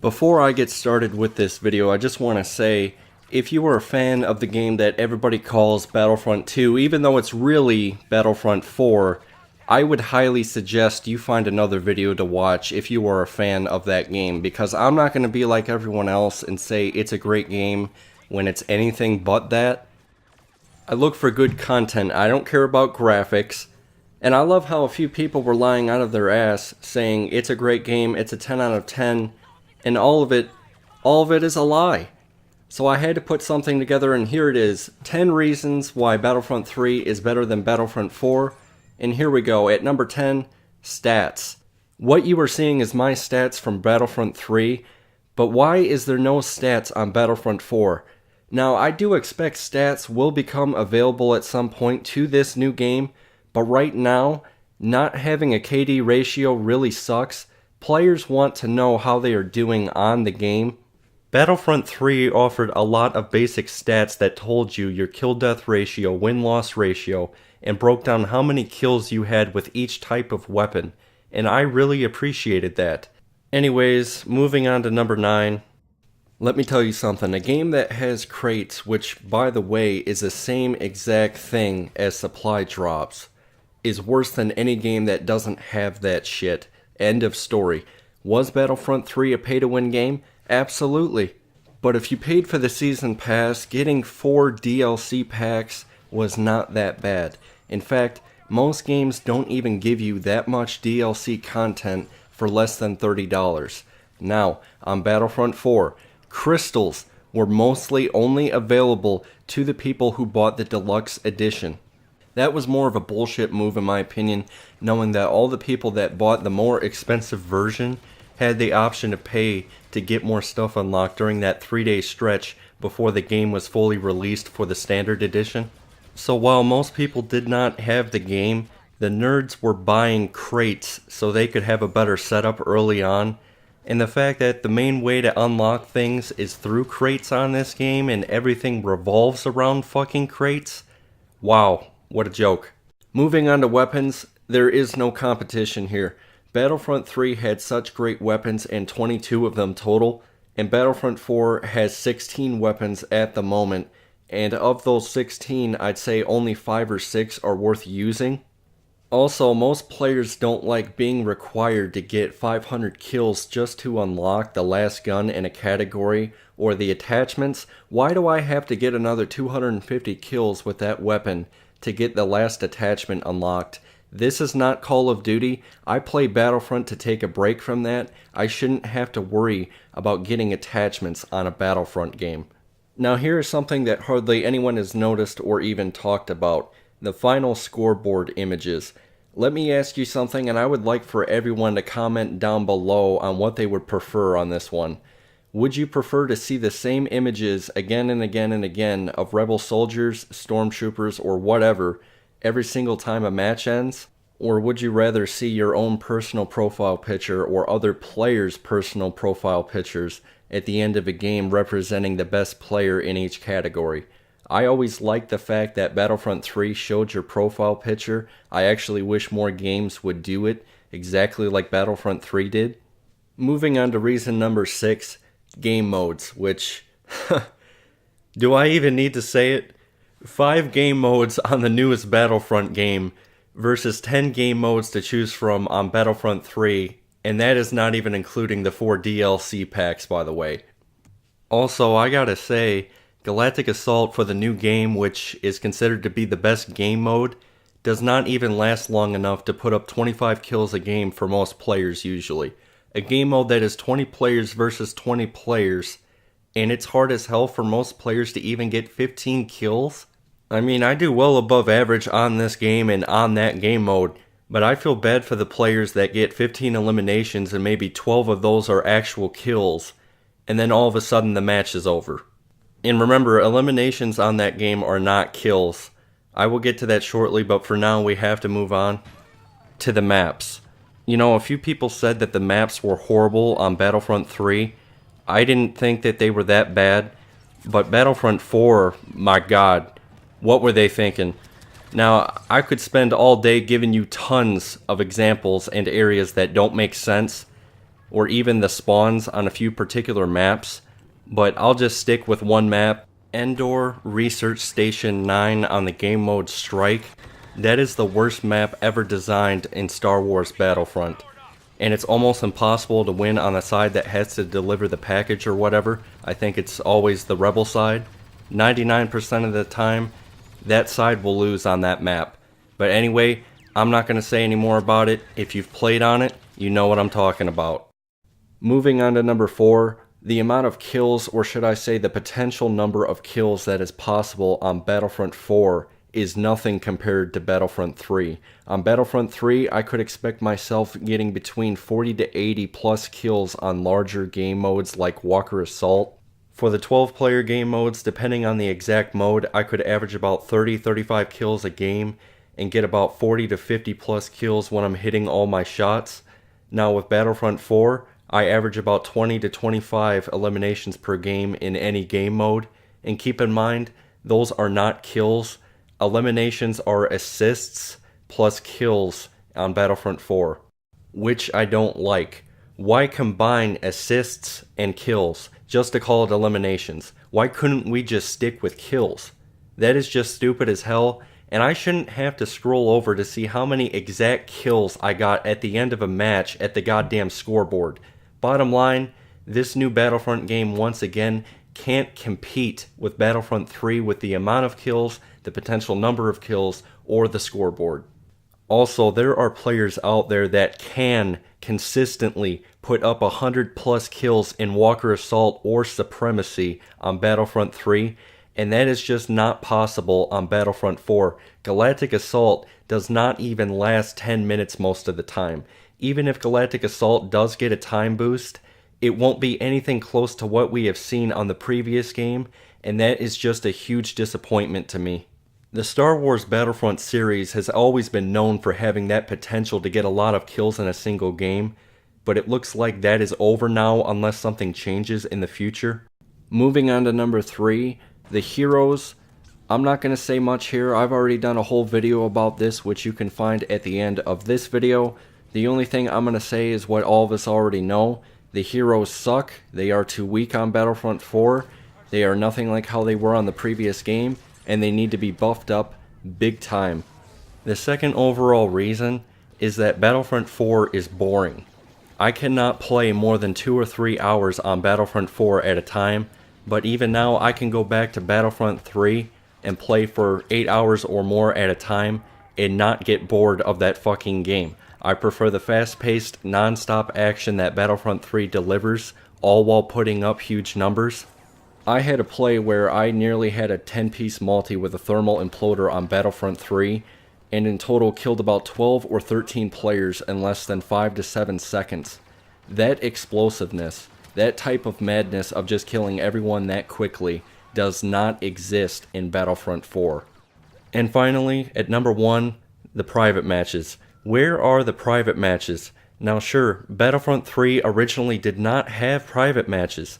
Before I get started with this video, I just want to say, if you are a fan of the game that everybody calls Battlefront 2, even though it's really Battlefront 4, I would highly suggest you find another video to watch if you are a fan of that game, because I'm not going to be like everyone else and say it's a great game when it's anything but that. I look for good content, I don't care about graphics, and I love how a few people were lying out of their ass saying it's a great game, it's a 10 out of 10, and all of it is a lie. So I had to put something together, and here it is. 10 reasons why Battlefront 3 is better than Battlefront 4. And here we go. At number 10, stats. What you are seeing is my stats from Battlefront 3, but why is there no stats on Battlefront 4? Now, I do expect stats will become available at some point to this new game, but right now, not having a KD ratio really sucks. Players want to know how they are doing on the game. Battlefront 3 offered a lot of basic stats that told you your kill-death ratio, win-loss ratio, and broke down how many kills you had with each type of weapon, and I really appreciated that. Anyways, moving on to number 9. Let me tell you something, a game that has crates, which by the way is the same exact thing as supply drops, is worse than any game that doesn't have that shit. End of story. Was Battlefront 3 a pay-to-win game? Absolutely. But if you paid for the season pass, getting 4 DLC packs was not that bad. In fact, most games don't even give you that much DLC content for less than $30. Now, on Battlefront 4, crystals were mostly only available to the people who bought the deluxe edition. That was more of a bullshit move in my opinion, knowing that all the people that bought the more expensive version had the option to pay to get more stuff unlocked during that 3-day stretch before the game was fully released for the standard edition. So while most people did not have the game, the nerds were buying crates so they could have a better setup early on. And the fact that the main way to unlock things is through crates on this game and everything revolves around fucking crates, wow. What a joke. Moving on to weapons, there is no competition here. Battlefront 3 had such great weapons and 22 of them total, and Battlefront 4 has 16 weapons at the moment, and of those 16, I'd say only 5 or 6 are worth using. Also, most players don't like being required to get 500 kills just to unlock the last gun in a category or the attachments. Why do I have to get another 250 kills with that weapon to get the last attachment unlocked? This is not Call of Duty. I play Battlefront to take a break from that. I shouldn't have to worry about getting attachments on a Battlefront game. Now here is something that hardly anyone has noticed or even talked about. The final scoreboard images. Let me ask you something, and I would like for everyone to comment down below on what they would prefer on this one. Would you prefer to see the same images again and again and again of rebel soldiers, stormtroopers, or whatever every single time a match ends? Or would you rather see your own personal profile picture or other players' personal profile pictures at the end of a game representing the best player in each category? I always liked the fact that Battlefront 3 showed your profile picture. I actually wish more games would do it exactly like Battlefront 3 did. Moving on to reason number 6. Game modes, which, do I even need to say it? 5 game modes on the newest Battlefront game versus 10 game modes to choose from on Battlefront 3, and that is not even including the 4 DLC packs, by the way. Also, I gotta say, Galactic Assault for the new game, which is considered to be the best game mode, does not even last long enough to put up 25 kills a game for most players usually. A game mode that is 20 players versus 20 players, and it's hard as hell for most players to even get 15 kills? I mean, I do well above average on this game and on that game mode, but I feel bad for the players that get 15 eliminations and maybe 12 of those are actual kills, and then all of a sudden the match is over. And remember, eliminations on that game are not kills. I will get to that shortly, but for now we have to move on to the maps. You know, a few people said that the maps were horrible on Battlefront 3. I didn't think that they were that bad, but Battlefront 4, my god, what were they thinking? Now, I could spend all day giving you tons of examples and areas that don't make sense, or even the spawns on a few particular maps, but I'll just stick with one map, Endor Research Station 9 on the game mode Strike. That is the worst map ever designed in Star Wars Battlefront. And it's almost impossible to win on the side that has to deliver the package or whatever. I think it's always the rebel side. 99% of the time, that side will lose on that map. But anyway, I'm not going to say any more about it. If you've played on it, you know what I'm talking about. Moving on to number 4, the amount of kills, or should I say the potential number of kills that is possible on Battlefront 4 is nothing compared to Battlefront 3. On Battlefront 3, I could expect myself getting between 40 to 80 plus kills on larger game modes like Walker Assault. For the 12-player game modes, depending on the exact mode, I could average about 30-35 kills a game and get about 40 to 50 plus kills when I'm hitting all my shots. Now with Battlefront 4, I average about 20 to 25 eliminations per game in any game mode, and keep in mind, those are not kills. Eliminations are assists plus kills on Battlefront 4, which I don't like. Why combine assists and kills just to call it eliminations? Why couldn't we just stick with kills? That is just stupid as hell, and I shouldn't have to scroll over to see how many exact kills I got at the end of a match at the goddamn scoreboard. Bottom line, this new Battlefront game once again can't compete with Battlefront 3 with the amount of kills, the potential number of kills, or the scoreboard. Also, there are players out there that can consistently put up 100 plus kills in Walker Assault or Supremacy on Battlefront 3, and that is just not possible on Battlefront 4. Galactic Assault does not even last 10 minutes most of the time. Even if Galactic Assault does get a time boost, it won't be anything close to what we have seen on the previous game, and that is just a huge disappointment to me. The Star Wars Battlefront series has always been known for having that potential to get a lot of kills in a single game, but it looks like that is over now unless something changes in the future. Moving on to number 3, the heroes. I'm not going to say much here. I've already done a whole video about this, which you can find at the end of this video. The only thing I'm going to say is what all of us already know. The heroes suck. They are too weak on Battlefront 4. They are nothing like how they were on the previous game, and they need to be buffed up big time. The second overall reason is that Battlefront 4 is boring. I cannot play more than 2 or 3 hours on Battlefront 4 at a time, but even now I can go back to Battlefront 3 and play for 8 hours or more at a time and not get bored of that fucking game. I prefer the fast-paced, non-stop action that Battlefront 3 delivers, all while putting up huge numbers. I had a play where I nearly had a 10-piece multi with a thermal imploder on Battlefront 3, and in total killed about 12 or 13 players in less than 5 to 7 seconds. That explosiveness, that type of madness of just killing everyone that quickly, does not exist in Battlefront 4. And finally, at number 1, the private matches. Where are the private matches? Now sure, Battlefront 3 originally did not have private matches,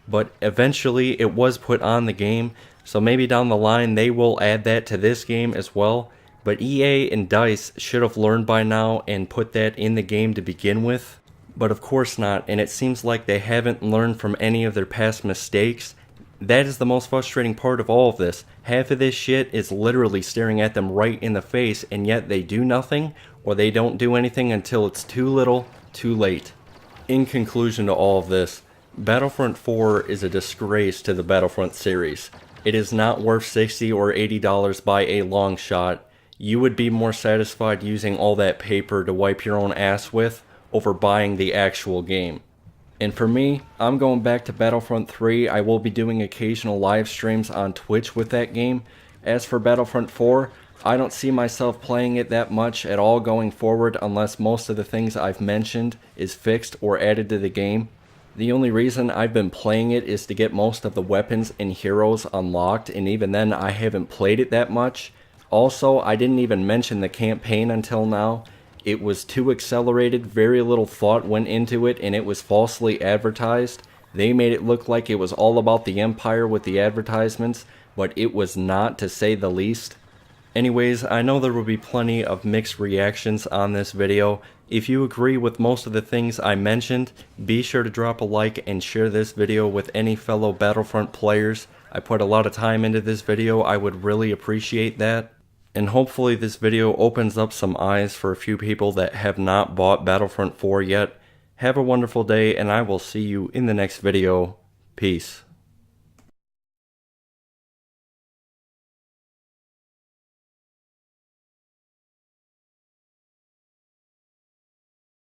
but eventually it was put on the game, so maybe down the line they will add that to this game as well. But EA and DICE should have learned by now and put that in the game to begin with. But of course not, and it seems like they haven't learned from any of their past mistakes. That is the most frustrating part of all of this. Half of this shit is literally staring at them right in the face, and yet they do nothing, or they don't do anything until it's too little, too late. In conclusion to all of this, Battlefront 4 is a disgrace to the Battlefront series. It is not worth $60 or $80 by a long shot. You would be more satisfied using all that paper to wipe your own ass with over buying the actual game. And for me, I'm going back to Battlefront 3. I will be doing occasional live streams on Twitch with that game. As for Battlefront 4, I don't see myself playing it that much at all going forward unless most of the things I've mentioned is fixed or added to the game. The only reason I've been playing it is to get most of the weapons and heroes unlocked, and even then I haven't played it that much. Also, I didn't even mention the campaign until now. It was too accelerated, very little thought went into it, and it was falsely advertised. They made it look like it was all about the Empire with the advertisements, but it was not, to say the least. Anyways, I know there will be plenty of mixed reactions on this video. If you agree with most of the things I mentioned, be sure to drop a like and share this video with any fellow Battlefront players. I put a lot of time into this video, I would really appreciate that. And hopefully this video opens up some eyes for a few people that have not bought Battlefront 4 yet. Have a wonderful day, and I will see you in the next video. Peace.